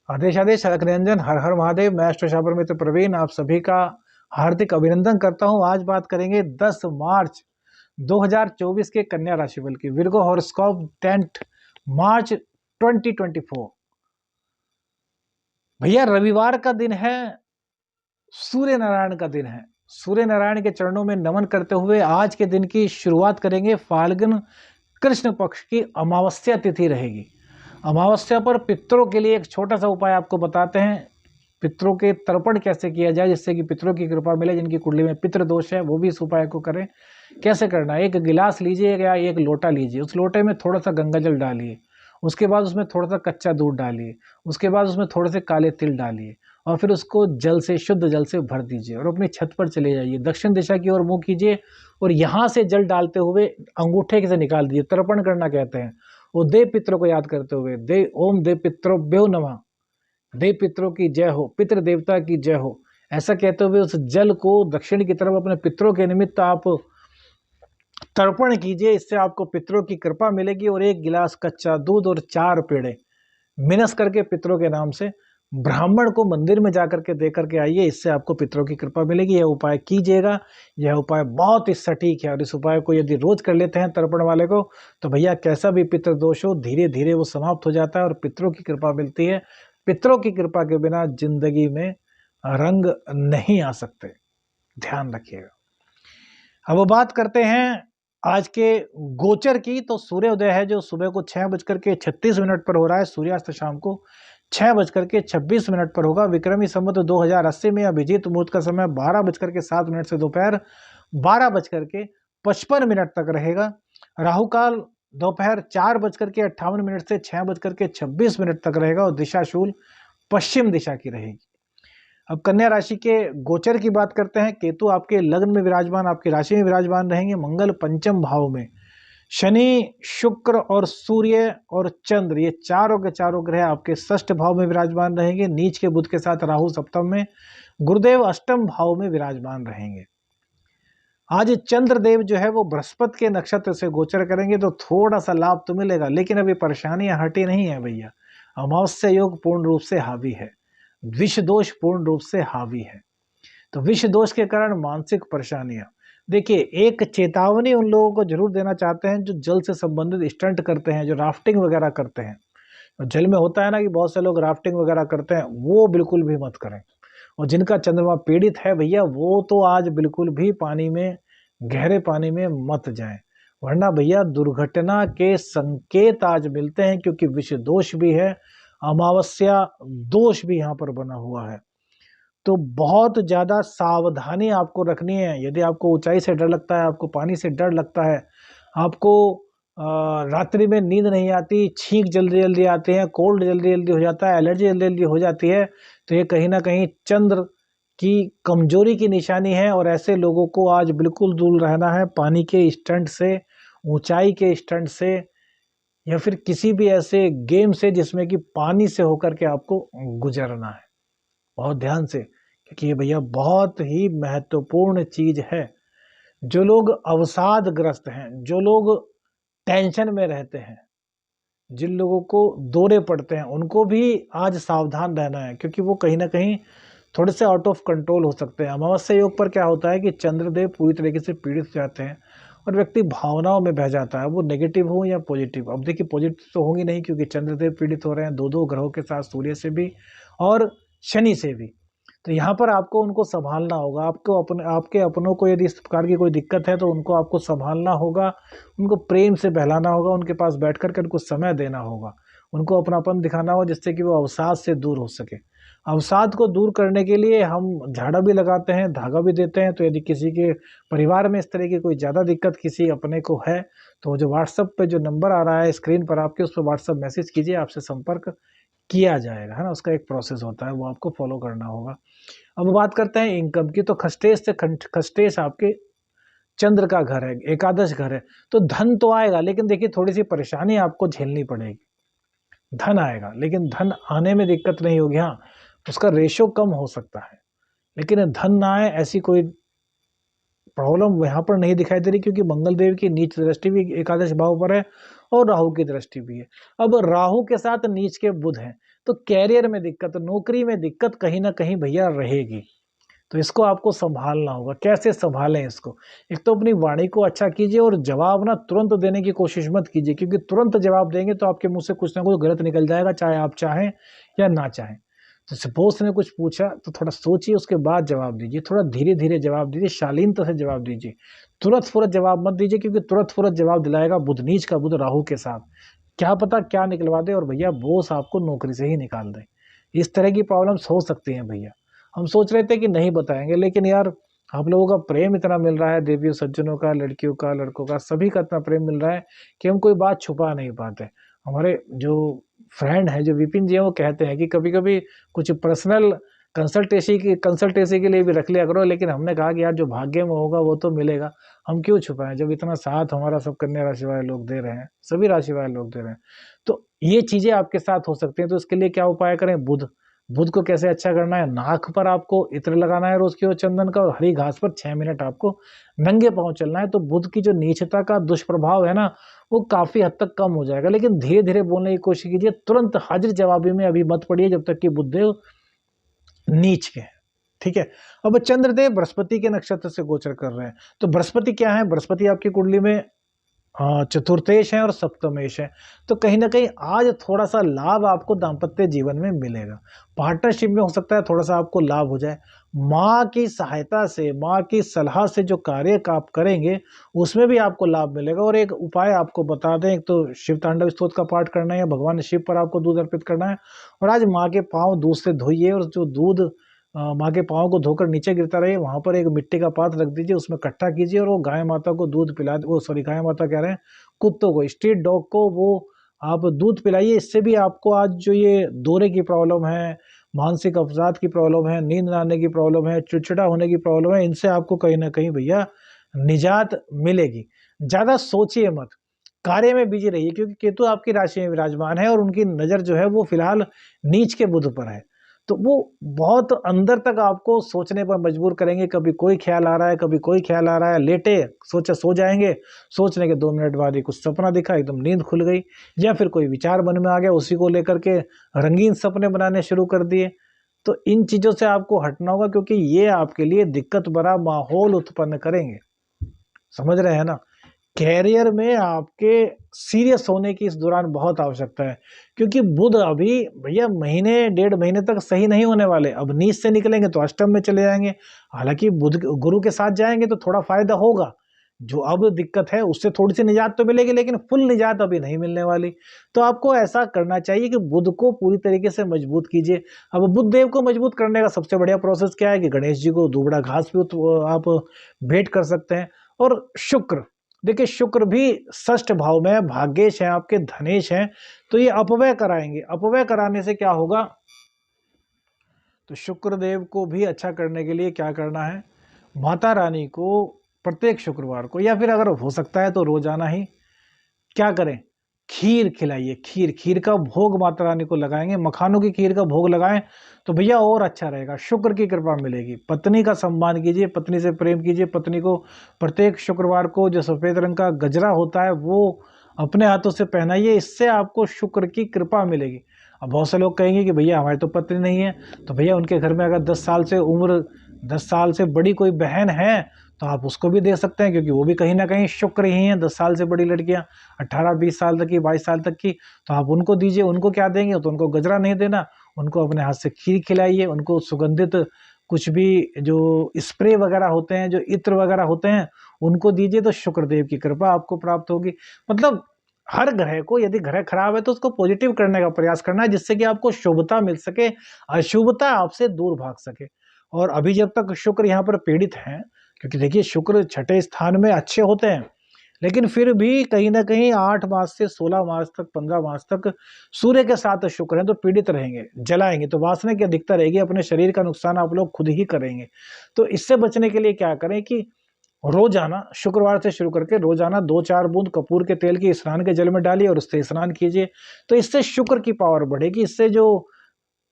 आदेश आदेश अलख निरंजन, हर हर महादेव। मैं एस्ट्रो मित्र प्रवीण आप सभी का हार्दिक अभिनंदन करता हूं। आज बात करेंगे 10 मार्च 2024 के कन्या राशि फल की, विर्गो हॉरोस्कोप 10 मार्च 2024। भैया रविवार का दिन है, सूर्य नारायण का दिन है। सूर्य नारायण के चरणों में नमन करते हुए आज के दिन की शुरुआत करेंगे। फाल्गुन कृष्ण पक्ष की अमावस्या तिथि रहेगी। अमावस्या पर पितरों के लिए एक छोटा सा उपाय आपको बताते हैं। पितरों के तर्पण कैसे किया जाए जिससे कि पितरों की कृपा मिले। जिनकी कुंडली में पितृ दोष है वो भी इस उपाय को करें। कैसे करना है, एक गिलास लीजिए या एक लोटा लीजिए, उस लोटे में थोड़ा सा गंगा जल डालिए, उसके बाद उसमें थोड़ा सा कच्चा दूध डालिए, उसके बाद उसमें थोड़े से काले तिल डालिए और फिर उसको जल से, शुद्ध जल से भर दीजिए और अपनी छत पर चले जाइए। दक्षिण दिशा की ओर मुंह कीजिए और यहाँ से जल डालते हुए अंगूठे से निकाल दीजिए। तर्पण करना कहते हैं। वो देव पितरों को याद करते हुए दे ओम देव पितरोभ्यो नमः, देव पितरों की जय हो, पितृ देवता की जय हो, ऐसा कहते हुए उस जल को दक्षिण की तरफ अपने पितरों के निमित्त आप तर्पण कीजिए। इससे आपको पितरों की कृपा मिलेगी। और एक गिलास कच्चा दूध और 4 पेड़े मिनस करके पितरों के नाम से ब्राह्मण को मंदिर में जाकर के दे करके आइए। इससे आपको पितरों की कृपा मिलेगी। यह उपाय कीजिएगा। यह उपाय बहुत ही सटीक है और इस उपाय को यदि रोज कर लेते हैं तर्पण वाले को तो भैया कैसा भी पितृ दोष हो धीरे धीरे वो समाप्त हो जाता है और पितरों की कृपा मिलती है। पितरों की कृपा के बिना जिंदगी में रंग नहीं आ सकते, ध्यान रखिएगा। अब बात करते हैं आज के गोचर की। तो सूर्योदय है जो सुबह को 6:36 पर हो रहा है। सूर्यास्त शाम को 6:26 पर होगा। विक्रमी संवत 2080 में अभिजीत मुहूर्त का समय 12:07 से दोपहर 12:55 तक रहेगा। राहु काल दोपहर 4:58 से 6:26 तक रहेगा और दिशा शूल पश्चिम दिशा की रहेगी। अब कन्या राशि के गोचर की बात करते हैं। केतु आपके लग्न में विराजमान, आपकी राशि में विराजमान रहेंगे। मंगल पंचम भाव में, शनि, शुक्र और सूर्य और चंद्र ये चारों के चारों ग्रह आपके षष्ठ भाव में विराजमान रहेंगे। नीच के बुध के साथ राहु सप्तम में, गुरुदेव अष्टम भाव में विराजमान रहेंगे। आज चंद्रदेव जो है वो बृहस्पति के नक्षत्र से गोचर करेंगे तो थोड़ा सा लाभ तो मिलेगा, लेकिन अभी परेशानियां हटी नहीं है भैया। अमावस्या योग पूर्ण रूप से हावी है, विष दोष पूर्ण रूप से हावी है। तो विष दोष के कारण मानसिक परेशानियां। देखिए, एक चेतावनी उन लोगों को जरूर देना चाहते हैं जो जल से संबंधित स्टंट करते हैं, जो राफ्टिंग वगैरह करते हैं। जल में होता है ना कि बहुत से लोग राफ्टिंग वगैरह करते हैं, वो बिल्कुल भी मत करें। और जिनका चंद्रमा पीड़ित है भैया वो तो आज बिल्कुल भी पानी में, गहरे पानी में मत जाएं, वरना भैया दुर्घटना के संकेत आज मिलते हैं। क्योंकि विष दोष भी है, अमावस्या दोष भी यहाँ पर बना हुआ है। तो बहुत ज़्यादा सावधानी आपको रखनी है। यदि आपको ऊंचाई से डर लगता है, आपको पानी से डर लगता है, आपको रात्रि में नींद नहीं आती, छींक जल्दी जल्दी आते हैं, कोल्ड जल्दी जल्दी हो जाता है, एलर्जी जल्दी जल्दी हो जाती है, तो ये कहीं ना कहीं चंद्र की कमजोरी की निशानी है। और ऐसे लोगों को आज बिल्कुल दूर रहना है पानी के स्टंट से, ऊंचाई के स्टंट से, या फिर किसी भी ऐसे गेम से जिसमें कि पानी से होकर के आपको गुजरना है। बहुत ध्यान से, क्योंकि ये भैया बहुत ही महत्वपूर्ण चीज है। जो लोग अवसादग्रस्त हैं, जो लोग टेंशन में रहते हैं, जिन लोगों को दौरे पड़ते हैं, उनको भी आज सावधान रहना है, क्योंकि वो कहीं ना कहीं थोड़े से आउट ऑफ कंट्रोल हो सकते हैं। अमावस्या योग पर क्या होता है कि चंद्रदेव पूरी तरीके से पीड़ित हो जाते हैं और व्यक्ति भावनाओं में बह जाता है, वो नेगेटिव हो या पॉजिटिव। अब देखिए, पॉजिटिव तो होंगी नहीं क्योंकि चंद्रदेव पीड़ित हो रहे हैं 2-2 ग्रहों के साथ, सूर्य से भी और शनि से भी। तो यहाँ पर आपको उनको संभालना होगा। आपको आपके अपनों को यदि इस प्रकार की कोई दिक्कत है तो उनको आपको संभालना होगा, उनको प्रेम से बहलाना होगा, उनके पास बैठ कर के उनको समय देना होगा, उनको अपनापन दिखाना होगा जिससे कि वो अवसाद से दूर हो सके। अवसाद को दूर करने के लिए हम झाड़ा भी लगाते हैं, धागा भी देते हैं। तो यदि किसी के परिवार में इस तरह की कोई ज़्यादा दिक्कत किसी अपने को है तो जो व्हाट्सएप पे जो नंबर आ रहा है स्क्रीन पर आपके, उस पर व्हाट्सएप मैसेज कीजिए, आपसे संपर्क किया जाएगा, है ना। उसका एक प्रोसेस होता है, वो आपको फॉलो करना होगा। अब बात करते हैं इनकम की। तो खस्टेश से खस्टेश आपके चंद्र का घर है, एकादश घर है, तो धन तो आएगा, लेकिन देखिए थोड़ी सी परेशानी आपको झेलनी पड़ेगी। धन आएगा लेकिन धन आने में दिक्कत नहीं होगी, हाँ उसका रेशो कम हो सकता है, लेकिन धन ना आए ऐसी कोई प्रॉब्लम यहाँ पर नहीं दिखाई दे रही, क्योंकि मंगल देव की नीच दृष्टि भी एकादश भाव पर है और राहु की दृष्टि भी है। अब राहु के साथ नीच के बुध हैं, तो कैरियर में दिक्कत, नौकरी में दिक्कत कहीं ना कहीं भैया रहेगी। तो इसको आपको संभालना होगा। कैसे संभालें इसको? एक तो अपनी वाणी को अच्छा कीजिए और जवाब ना तुरंत देने की कोशिश मत कीजिए, क्योंकि तुरंत जवाब देंगे तो आपके मुंह से कुछ ना कुछ गलत निकल जाएगा, चाहे आप चाहें या ना चाहें। तो सपोज ने कुछ पूछा तो थोड़ा सोचिए, उसके बाद जवाब दीजिए। थोड़ा धीरे धीरे जवाब दीजिए, शालीनता से जवाब दीजिए। तुरंत फुरत जवाब मत दीजिए, क्योंकि तुरंत फुरत जवाब दिलाएगा बुध नीच का बुध राहु के साथ। क्या पता क्या निकलवा दे और भैया बॉस आपको नौकरी से ही निकाल दे। इस तरह की प्रॉब्लम्स हो सकती हैं भैया। हम सोच रहे थे कि नहीं बताएंगे, लेकिन यार आप लोगों का प्रेम इतना मिल रहा है, देवियों सज्जनों का, लड़कियों का, लड़कों का, सभी का इतना प्रेम मिल रहा है कि हम कोई बात छुपा नहीं पाते। हमारे जो फ्रेंड है, जो विपिन जी हैं, वो कहते हैं कि कभी कभी कुछ पर्सनल कंसल्टेंसी के लिए भी रख लिया करो, लेकिन हमने कहा कि यार जो भाग्य में होगा वो तो मिलेगा, हम क्यों छुपाएं जब इतना साथ हमारा सब कन्या राशि वाले लोग दे रहे हैं, सभी राशि वाले लोग दे रहे हैं। तो ये चीजें आपके साथ हो सकती हैं। तो इसके लिए क्या उपाय करें? बुध को कैसे अच्छा करना है? नाक पर आपको इत्र लगाना है रोज की, और चंदन का, और हरी घास पर 6 मिनट आपको नंगे पांव चलना है। तो बुध की जो नीचता का दुष्प्रभाव है ना, वो काफी हद तक कम हो जाएगा। लेकिन धीरे धीरे बोलने की कोशिश कीजिए, तुरंत हाजिर जवाबी में अभी मत पड़िए जब तक कि बुधदेव नीच के हैं। ठीक है। अब चंद्रदेव बृहस्पति के नक्षत्र से गोचर कर रहे हैं। तो बृहस्पति क्या है? बृहस्पति आपकी कुंडली में चतुर्थेश है और सप्तमेश है। तो कहीं ना कहीं आज थोड़ा सा लाभ आपको दाम्पत्य जीवन में मिलेगा। पार्टनरशिप में हो सकता है थोड़ा सा आपको लाभ हो जाए। माँ की सहायता से, माँ की सलाह से जो कार्य का आप करेंगे उसमें भी आपको लाभ मिलेगा। और एक उपाय आपको बता दें, एक तो शिव तांडव स्तोत्र का पाठ करना है, भगवान शिव पर आपको दूध अर्पित करना है। और आज माँ के पाँव दूध से धोइए, और जो दूध माँ के पाँव को धोकर नीचे गिरता रहे, वहां पर एक मिट्टी का पात्र रख दीजिए, उसमें इकट्ठा कीजिए, और वो गाय माता को दूध पिला, वो सॉरी गाय माता कह रहे हैं, कुत्तों को, स्ट्रीट डॉग को वो आप दूध पिलाइए। इससे भी आपको आज जो ये दौरे की प्रॉब्लम है, मानसिक अवसाद की प्रॉब्लम है, नींद न आने की प्रॉब्लम है, चिड़चिड़ा होने की प्रॉब्लम है, इनसे आपको कहीं ना कहीं भैया निजात मिलेगी। ज्यादा सोचिए मत, कार्य में बिजी रहिए, क्योंकि केतु आपकी राशि में विराजमान है और उनकी नजर जो है वो फिलहाल नीच के बुध पर है। तो वो बहुत अंदर तक आपको सोचने पर मजबूर करेंगे। कभी कोई ख्याल आ रहा है, कभी कोई ख्याल आ रहा है, लेटे सोचा सो जाएंगे, सोचने के 2 मिनट बाद ही कुछ सपना दिखा, एकदम नींद खुल गई, या फिर कोई विचार मन में आ गया, उसी को लेकर के रंगीन सपने बनाने शुरू कर दिए। तो इन चीजों से आपको हटना होगा, क्योंकि ये आपके लिए दिक्कत भरा माहौल उत्पन्न करेंगे। समझ रहे हैं ना? कैरियर में आपके सीरियस होने की इस दौरान बहुत आवश्यकता है, क्योंकि बुध अभी भैया महीने 1.5 महीने तक सही नहीं होने वाले। अब नीच से निकलेंगे तो अष्टम में चले जाएंगे। हालांकि बुध गुरु के साथ जाएंगे तो थोड़ा फायदा होगा, जो अब दिक्कत है उससे थोड़ी सी निजात तो मिलेगी, लेकिन फुल निजात अभी नहीं मिलने वाली। तो आपको ऐसा करना चाहिए कि बुध को पूरी तरीके से मजबूत कीजिए। अब बुध देव को मजबूत करने का सबसे बढ़िया प्रोसेस क्या है कि गणेश जी को दुबड़ा घास भी आप भेंट कर सकते हैं। और शुक्र, देखिए शुक्र भी षष्ठ भाव में है, भाग्येश है, आपके धनेश हैं, तो ये अपव्यय कराएंगे। अपव्यय कराने से क्या होगा? तो शुक्र देव को भी अच्छा करने के लिए क्या करना है? माता रानी को प्रत्येक शुक्रवार को, या फिर अगर हो सकता है तो रोजाना ही क्या करें? खीर खिलाइए। खीर का भोग माता रानी को लगाएंगे, मखानों की खीर का भोग लगाएं तो भैया और अच्छा रहेगा, शुक्र की कृपा मिलेगी। पत्नी का सम्मान कीजिए, पत्नी से प्रेम कीजिए। पत्नी को प्रत्येक शुक्रवार को जो सफेद रंग का गजरा होता है वो अपने हाथों से पहनाइए, इससे आपको शुक्र की कृपा मिलेगी। अब बहुत से लोग कहेंगे कि भैया हमारी तो पत्नी नहीं है, तो भैया उनके घर में अगर 10 साल से बड़ी कोई बहन है तो आप उसको भी दे सकते हैं, क्योंकि वो भी कहीं ना कहीं शुक्र ही हैं। 10 साल से बड़ी लड़कियां, 18-20 साल तक की, 22 साल तक की, तो आप उनको दीजिए। उनको क्या देंगे? तो उनको गजरा नहीं देना, उनको अपने हाथ से खीर खिलाइए, उनको सुगंधित कुछ भी जो स्प्रे वगैरह होते हैं, जो इत्र वगैरह होते हैं, उनको दीजिए, तो शुक्रदेव की कृपा आपको प्राप्त होगी। मतलब हर ग्रह को, यदि ग्रह खराब है तो उसको पॉजिटिव करने का प्रयास करना है, जिससे कि आपको शुभता मिल सके, अशुभता आपसे दूर भाग सके। और अभी जब तक शुक्र यहाँ पर पीड़ित हैं, क्योंकि देखिए शुक्र छठे स्थान में अच्छे होते हैं, लेकिन फिर भी कहीं ना कहीं 8 मार्च से 16 मार्च तक, 15 मार्च तक सूर्य के साथ शुक्र हैं, तो पीड़ित रहेंगे, जलाएंगे, तो वासना की अधिकता रहेगी, अपने शरीर का नुकसान आप लोग खुद ही करेंगे। तो इससे बचने के लिए क्या करें कि रोजाना, शुक्रवार से शुरू करके रोजाना 2-4 बूंद कपूर के तेल की स्नान के जल में डालिए और उससे स्नान कीजिए। तो इससे शुक्र की पावर बढ़ेगी। इससे जो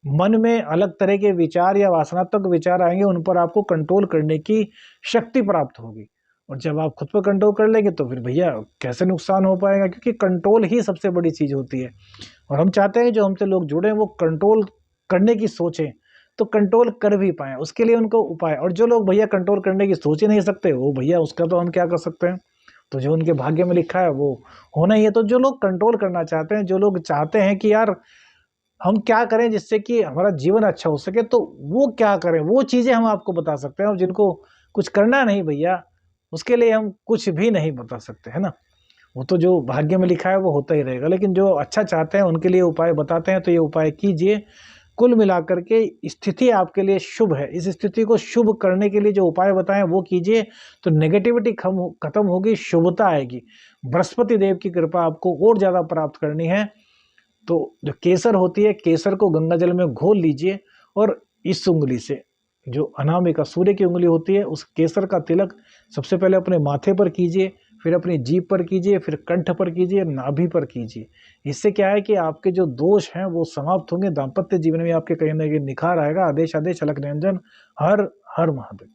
मन में अलग तरह के विचार या वासनात्मक विचार आएंगे, उन पर आपको कंट्रोल करने की शक्ति प्राप्त होगी। और जब आप खुद पर कंट्रोल कर लेंगे तो फिर भैया कैसे नुकसान हो पाएगा, क्योंकि कंट्रोल ही सबसे बड़ी चीज़ होती है। और हम चाहते हैं जो हमसे लोग जुड़े वो कंट्रोल करने की सोचें, तो कंट्रोल कर भी पाएँ, उसके लिए उनको उपाय। और जो लोग भैया कंट्रोल करने की सोच ही नहीं सकते, वो भैया उसका तो हम क्या कर सकते हैं, तो जो उनके भाग्य में लिखा है वो होना ही है। तो जो लोग कंट्रोल करना चाहते हैं, जो लोग चाहते हैं कि यार हम क्या करें जिससे कि हमारा जीवन अच्छा हो सके, तो वो क्या करें, वो चीज़ें हम आपको बता सकते हैं। और जिनको कुछ करना नहीं भैया, उसके लिए हम कुछ भी नहीं बता सकते, है ना? वो तो जो भाग्य में लिखा है वो होता ही रहेगा, लेकिन जो अच्छा चाहते हैं उनके लिए उपाय बताते हैं, तो ये उपाय कीजिए। कुल मिलाकर के स्थिति आपके लिए शुभ है, इस स्थिति को शुभ करने के लिए जो उपाय बताएँ वो कीजिए, तो नेगेटिविटी खत्म होगी, शुभता आएगी। बृहस्पति देव की कृपा आपको और ज़्यादा प्राप्त करनी है, तो जो केसर होती है, केसर को गंगा जल में घोल लीजिए और इस उँगली से, जो अनामिका सूर्य की उँगली होती है, उस केसर का तिलक सबसे पहले अपने माथे पर कीजिए, फिर अपनी जीभ पर कीजिए, फिर कंठ पर कीजिए, नाभि पर कीजिए। इससे क्या है कि आपके जो दोष हैं वो समाप्त होंगे, दाम्पत्य जीवन में आपके कहीं न कहीं निखार आएगा। आदेश आदेश अलख निरंजन। हर हर महादेव।